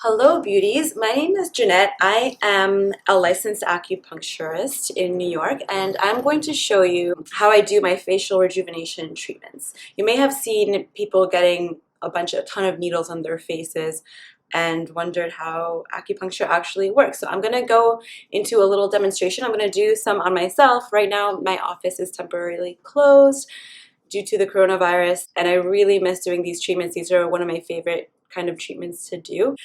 Hello, beauties. My name is Jeanette. I am a licensed acupuncturist in New York, and I'm going to show you how I do my facial rejuvenation treatments. You may have seen people getting a ton of needles on their faces and wondered how acupuncture actually works. So I'm going to go into a little demonstration. I'm going to do some on myself. Right now, my office is temporarily closed due to the coronavirus, and I really miss doing these treatments. These are one of my favorite kind of treatments to do.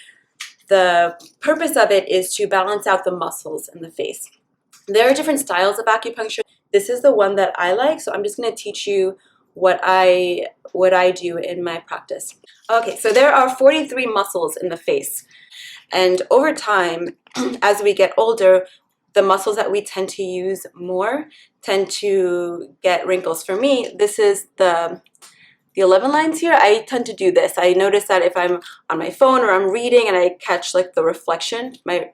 The purpose of it is to balance out the muscles in the face. There are different styles of acupuncture. This is the one that I like, so I'm just going to teach you what I do in my practice. Okay, so there are 43 muscles in the face, and over time, as we get older, the muscles that we tend to use more tend to get wrinkles. For me, this is the 11 lines here. I tend to do this. I notice that if I'm on my phone or I'm reading and I catch like the reflection, I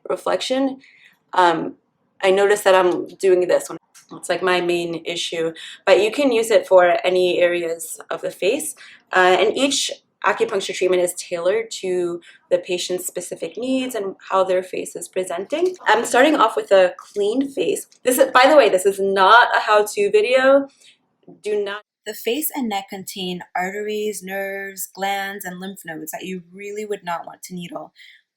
notice that I'm doing this one. It's like my main issue, but you can use it for any areas of the face. And each acupuncture treatment is tailored to the patient's specific needs and how their face is presenting. I'm starting off with a clean face. By the way, this is not a how-to video. Do not. The face and neck contain arteries, nerves, glands, and lymph nodes that you really would not want to needle.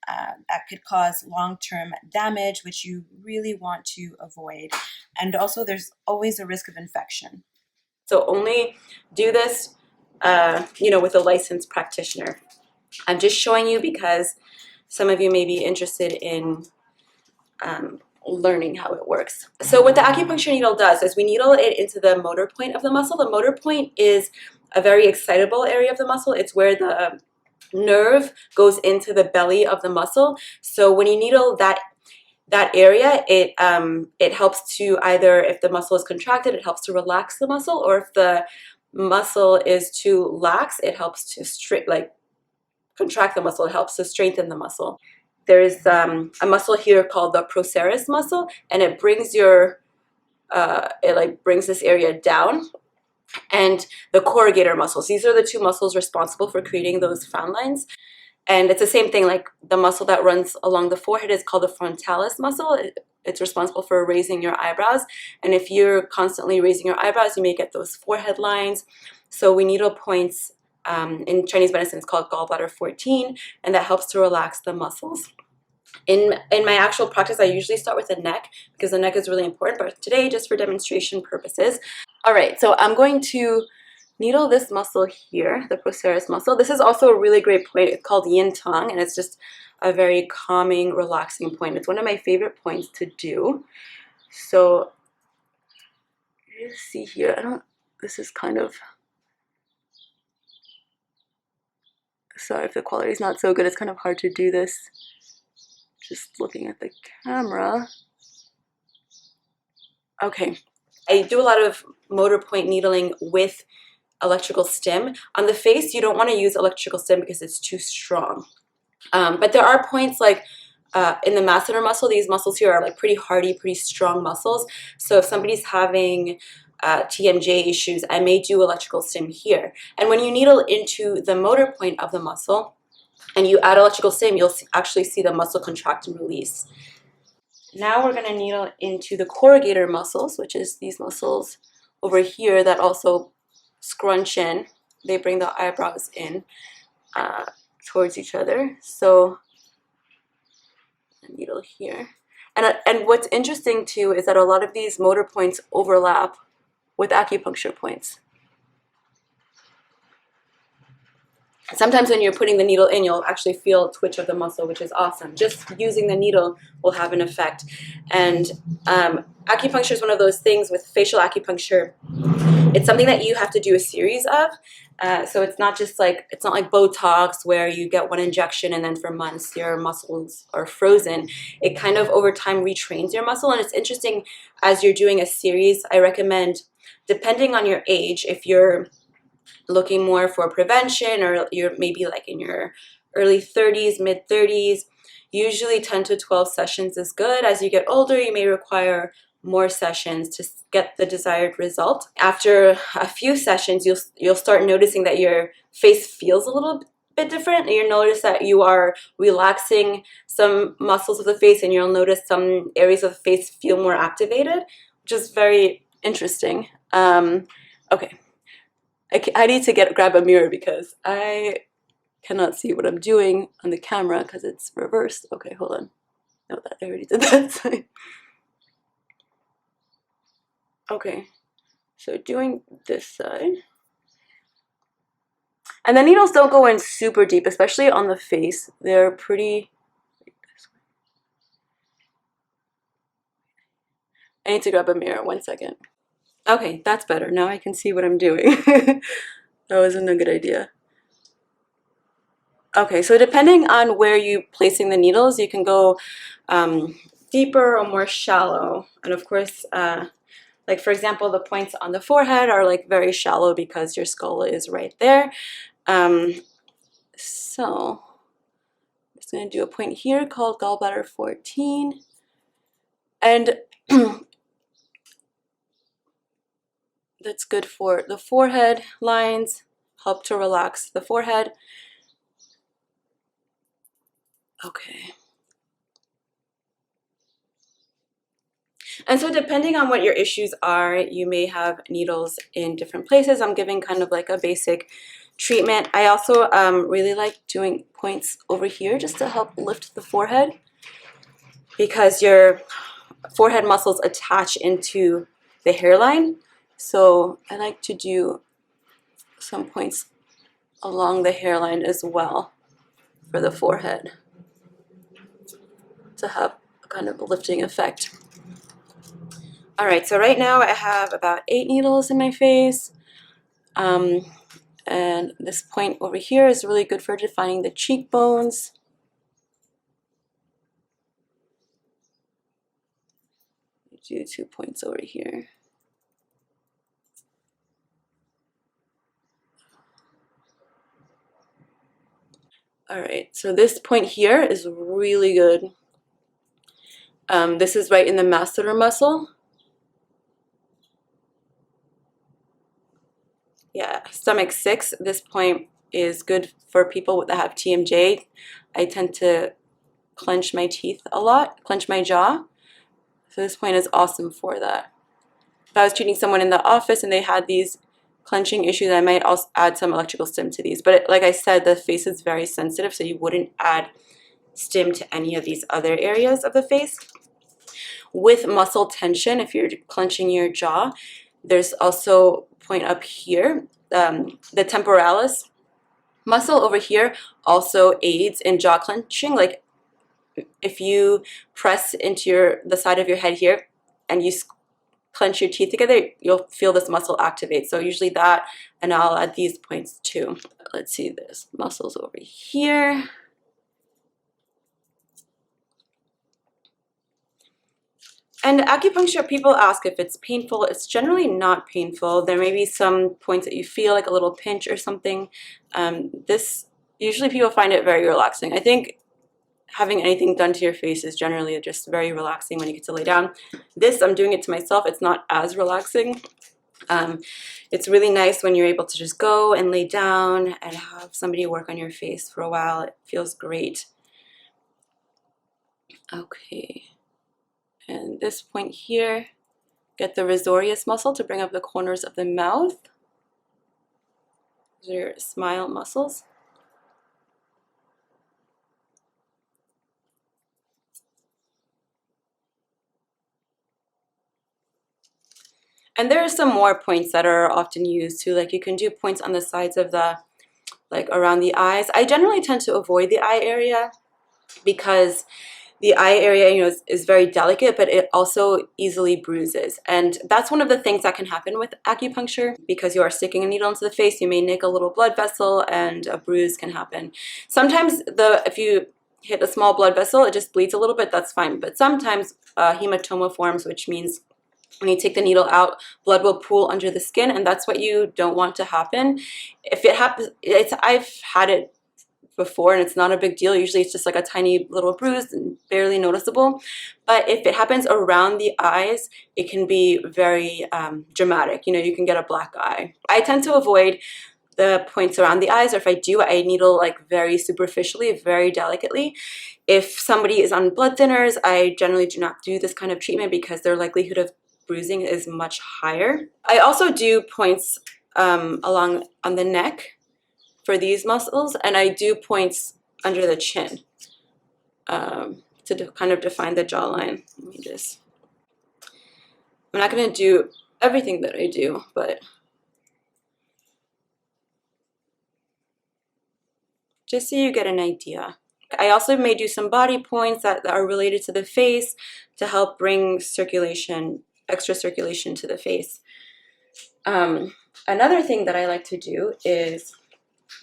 That could cause long-term damage, which you really want to avoid. And also, there's always a risk of infection. So only do this, with a licensed practitioner. I'm just showing you because some of you may be interested in learning how it works. So what the acupuncture needle does is we needle it into the motor point of the muscle. The motor point is a very excitable area of the muscle. It's where the nerve goes into the belly of the muscle. So when you needle that area, it helps to either, if the muscle is contracted, it helps to relax the muscle, or if the muscle is too lax, it helps to contract the muscle. It helps to strengthen the muscle. There's a muscle here called the precautions muscle, and it brings brings this area down. And the corrugator muscles, these are the two muscles responsible for creating those frown lines. And it's the same thing, like the muscle that runs along the forehead is called the frontalis muscle. It's responsible for raising your eyebrows. And if you're constantly raising your eyebrows, you may get those forehead lines. So we needle points, in Chinese medicine, it's called gallbladder 14, and that helps to relax the muscles. In my actual practice, I usually start with the neck because the neck is really important, but today, just for demonstration purposes. All right, so I'm going to needle this muscle here, the precautions muscle. This is also a really great point. It's called yin tongue, and it's just a very calming, relaxing point. It's one of my favorite points to do. So, you see here, this is kind of, sorry if the quality is not so good. It's kind of hard to do this just looking at the camera. Okay, I do a lot of motor point needling with electrical stim. On the face, you don't want to use electrical stim because it's too strong. But there are points like in the masseter muscle. These muscles here are like pretty hardy, pretty strong muscles. So if somebody's having TMJ issues, I may do electrical stim here. And when you needle into the motor point of the muscle and you add electrical stim, you'll actually see the muscle contract and release. Now we're going to needle into the corrugator muscles, which is these muscles over here that also scrunch in. They bring the eyebrows in towards each other. So needle here. And what's interesting too is that a lot of these motor points overlap with acupuncture points. Sometimes when you're putting the needle in, you'll actually feel a twitch of the muscle, which is awesome. Just using the needle will have an effect. And acupuncture is one of those things with facial acupuncture. It's something that you have to do a series of. So it's not like Botox where you get one injection and then for months your muscles are frozen. It kind of over time retrains your muscle. And it's interesting, as you're doing a series, I recommend, depending on your age, if you're looking more for prevention or you're maybe like in your early 30s, mid 30s, usually 10 to 12 sessions is good. As you get older, you may require more sessions to get the desired result. After a few sessions, you'll start noticing that your face feels a little bit different. You'll notice that you are relaxing some muscles of the face, and you'll notice some areas of the face feel more activated, which is very interesting. Okay, I need to grab a mirror because I cannot see what I'm doing on the camera because it's reversed. Okay, hold on. No, that I already did that. Okay, so doing this side. And the needles don't go in super deep, especially on the face. They're pretty... I need to grab a mirror, 1 second. Okay, that's better. Now I can see what I'm doing. That wasn't a good idea. Okay, so depending on where you're placing the needles, you can go deeper or more shallow. And of course, like for example, the points on the forehead are like very shallow because your skull is right there. So I'm just going to do a point here called gallbladder 14. And that's good for the forehead lines, help to relax the forehead. Okay. And so depending on what your issues are, you may have needles in different places. I'm giving kind of like a basic treatment. I also really like doing points over here just to help lift the forehead because your forehead muscles attach into the hairline. So I like to do some points along the hairline as well for the forehead to have a kind of a lifting effect. All right, so right now I have about 8 needles in my face. And this point over here is really good for defining the cheekbones. Do 2 points over here. All right, so this point here is really good. This is right in the masseter muscle. Yeah, stomach 6. This point is good for people that have TMJ. I tend to clench my teeth a lot, clench my jaw. So this point is awesome for that. If I was treating someone in the office and they had these clenching issues, I might also add some electrical stim to these. But like I said, the face is very sensitive, so you wouldn't add stim to any of these other areas of the face. With muscle tension, if you're clenching your jaw, there's also a point up here. The temporalis muscle over here also aids in jaw clenching. Like if you press into the side of your head here and you clench your teeth together, you'll feel this muscle activate. So usually that, and I'll add these points too. Let's see, there's muscles over here. And acupuncture, people ask if it's painful. It's generally not painful. There may be some points that you feel like a little pinch or something. Usually people find it very relaxing. I think having anything done to your face is generally just very relaxing when you get to lay down. This, I'm doing it to myself. It's not as relaxing. It's really nice when you're able to just go and lay down and have somebody work on your face for a while. It feels great. Okay. And this point here, get the risorius muscle to bring up the corners of the mouth. These are your smile muscles. And there are some more points that are often used too. Like you can do points on the sides of like around the eyes. I generally tend to avoid the eye area because the eye area, is very delicate, but it also easily bruises. And that's one of the things that can happen with acupuncture because you are sticking a needle into the face. You may nick a little blood vessel and a bruise can happen. Sometimes if you hit a small blood vessel, it just bleeds a little bit, that's fine. But sometimes hematoma forms, which means when you take the needle out, blood will pool under the skin, and that's what you don't want to happen. If it happens, I've had it before and it's not a big deal. Usually it's just like a tiny little bruise and barely noticeable. But if it happens around the eyes, it can be very dramatic. You can get a black eye. I tend to avoid the points around the eyes, or if I do, I needle like very superficially, very delicately. If somebody is on blood thinners, I generally do not do this kind of treatment because their likelihood of bruising is much higher. I also do points along on the neck for these muscles, and I do points under the chin to kind of define the jawline. Let me just, I'm not going to do everything that I do, but just so you get an idea. I also may do some body points that are related to the face to help bring circulation, extra circulation to the face. Another thing that I like to do is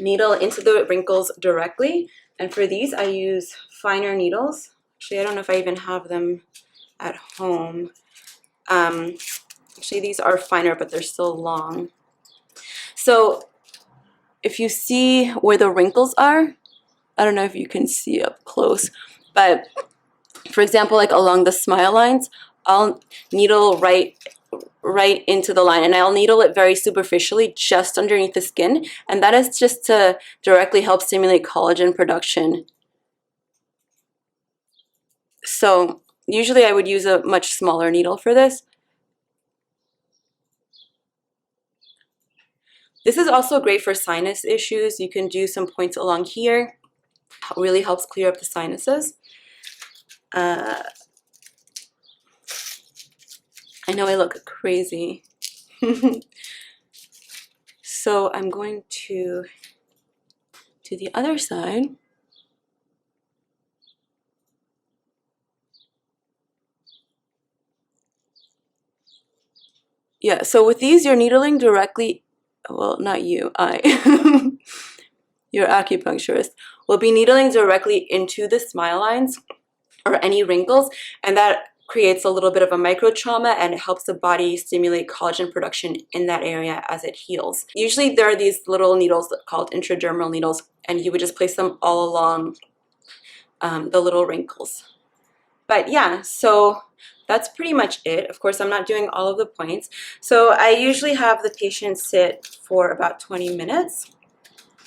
needle into the wrinkles directly. And for these, I use finer needles. Actually, I don't know if I even have them at home. Actually, these are finer, but they're still long. So if you see where the wrinkles are, I don't know if you can see up close, but for example, like along the smile lines, I'll needle right into the line, and I'll needle it very superficially just underneath the skin, and that is just to directly help stimulate collagen production. So usually I would use a much smaller needle for this. This is also great for sinus issues. You can do some points along here. It really helps clear up the sinuses. I know I look crazy. So I'm going to do the other side. Yeah, so with these, you're needling directly, well, not you, I, your acupuncturist, will be needling directly into the smile lines or any wrinkles, and that creates a little bit of a micro trauma, and it helps the body stimulate collagen production in that area as it heals. Usually there are these little needles called intradermal needles, and you would just place them all along the little wrinkles. But yeah, so that's pretty much it. Of course, I'm not doing all of the points. So I usually have the patient sit for about 20 minutes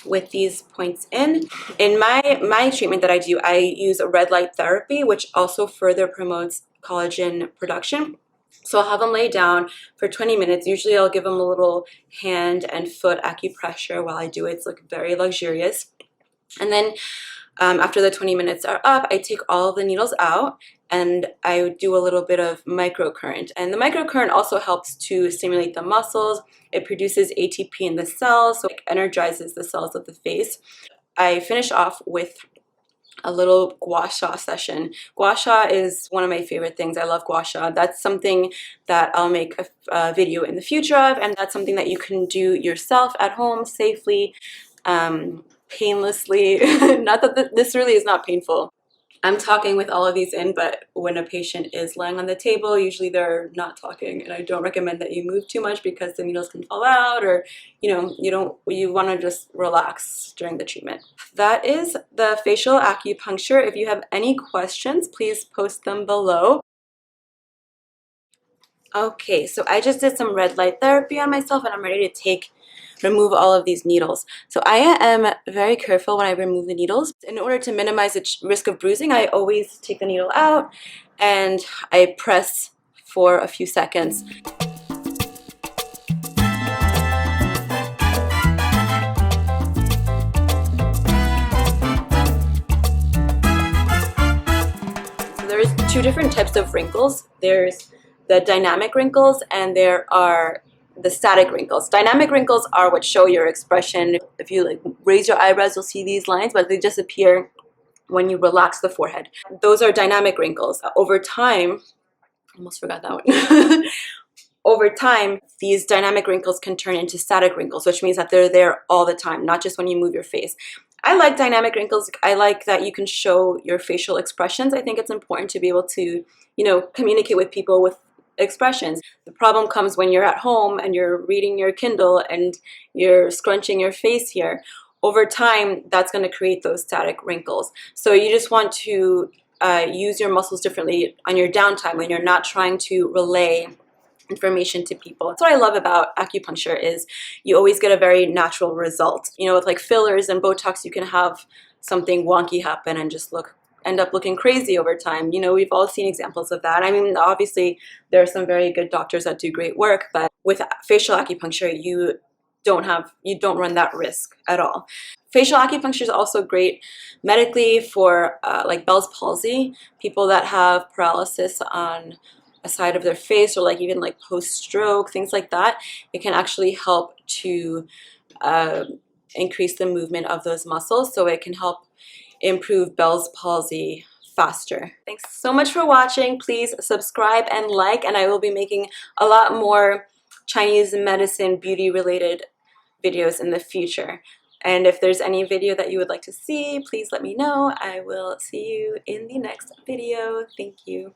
with these points in. In my treatment that I do, I use a red light therapy, which also further promotes collagen production. So I'll have them lay down for 20 minutes. Usually I'll give them a little hand and foot acupressure while I do it. It's like very luxurious. And then after the 20 minutes are up, I take all of the needles out and I do a little bit of microcurrent. And the microcurrent also helps to stimulate the muscles. It produces ATP in the cells, so it energizes the cells of the face. I finish off with a little gua sha session. Gua sha is one of my favorite things. I love gua sha. That's something that I'll make a video in the future of, and that's something that you can do yourself at home safely, painlessly. Not that this really is not painful. I'm talking with all of these in, but when a patient is lying on the table, usually they're not talking, and I don't recommend that you move too much because the needles can fall out, or you want to just relax during the treatment. That is the facial acupuncture. If you have any questions, please post them below. Okay, so I just did some red light therapy on myself, and I'm ready to remove all of these needles. So I am very careful when I remove the needles. In order to minimize the risk of bruising, I always take the needle out and I press for a few seconds. So there's two different types of wrinkles. There's the dynamic wrinkles and there are the static wrinkles. Dynamic wrinkles are what show your expression. If you raise your eyebrows, you'll see these lines, but they disappear when you relax the forehead. Those are dynamic wrinkles. Over time, almost forgot that one. Over time, these dynamic wrinkles can turn into static wrinkles, which means that they're there all the time, not just when you move your face. I like dynamic wrinkles. I like that you can show your facial expressions. I think it's important to be able to, communicate with people with expressions. The problem comes when you're at home and you're reading your Kindle and you're scrunching your face here. Over time, that's going to create those static wrinkles. So you just want to use your muscles differently on your downtime when you're not trying to relay information to people. That's what I love about acupuncture is you always get a very natural result. You know, with like fillers and Botox, you can have something wonky happen and just end up looking crazy over time. You know, we've all seen examples of that. I mean, obviously there are some very good doctors that do great work, but with facial acupuncture, you don't run that risk at all. Facial acupuncture is also great medically for like Bell's palsy, people that have paralysis on a side of their face, or like even like post-stroke, things like that. It can actually help to uh, increase the movement of those muscles, so it can help improve Bell's palsy faster. Thanks so much for watching. Please subscribe and like, and I will be making a lot more Chinese medicine beauty related videos in the future. And if there's any video that you would like to see, please let me know. I will see you in the next video. Thank you.